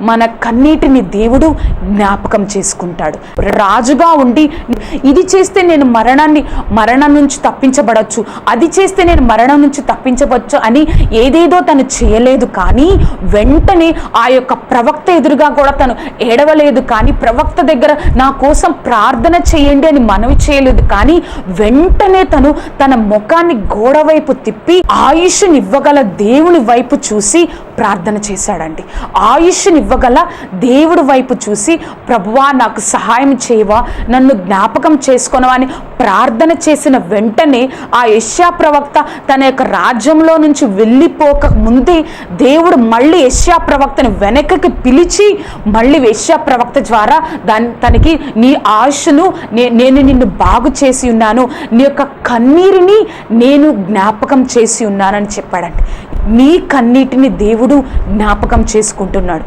మన కన్నీటిని దేవుడు జ్ఞాపకం చేసుకుంటాడు. రాజుగా ఉండి ఇది చేస్తే నేను మరణం నుంచి తప్పించబడచ్చు, అది చేస్తే నేను మరణం నుంచి తప్పించవచ్చు అని ఏదేదో తను చేయలేదు. కానీ వెంటనే ఆ యొక్క ప్రవక్త ఎదురుగా కూడా తను ఏడవలేదు. కానీ ప్రవక్త దగ్గర నా కోసం ప్రార్థన చేయండి అని మనవి చేయలేదు. కానీ వెంటనే తన ముఖాన్ని గోడ వైపు తిప్పి ఆయుష్నివ్వగల దేవుని వైపు చూసి ప్రార్థన చేశాడండి. ఆయుష్నివ్వగల దేవుడి వైపు చూసి, ప్రభువా నాకు సహాయం చేయవా, నన్ను జ్ఞాపకం చేసుకొనవా అని ప్రార్థన చేసిన వెంటనే ఆ యెషయా ప్రవక్త తన యొక్క రాజ్యంలో నుంచి వెళ్ళిపోక ముందే దేవుడు మళ్ళీ యెషయా ప్రవక్తను వెనకకి పిలిచి మళ్ళీ యెషయా ప్రవక్త ద్వారా తనకి నీ ఆయుష్ను నేను నిన్ను బాగు చేసి ఉన్నాను, నీ యొక్క కన్నీరుని నేను జ్ఞాపకం చేసి ఉన్నానని చెప్పాడండి. నీ కన్నీటిని దేవుడు జ్ఞాపకం చేసుకుంటున్నాడు.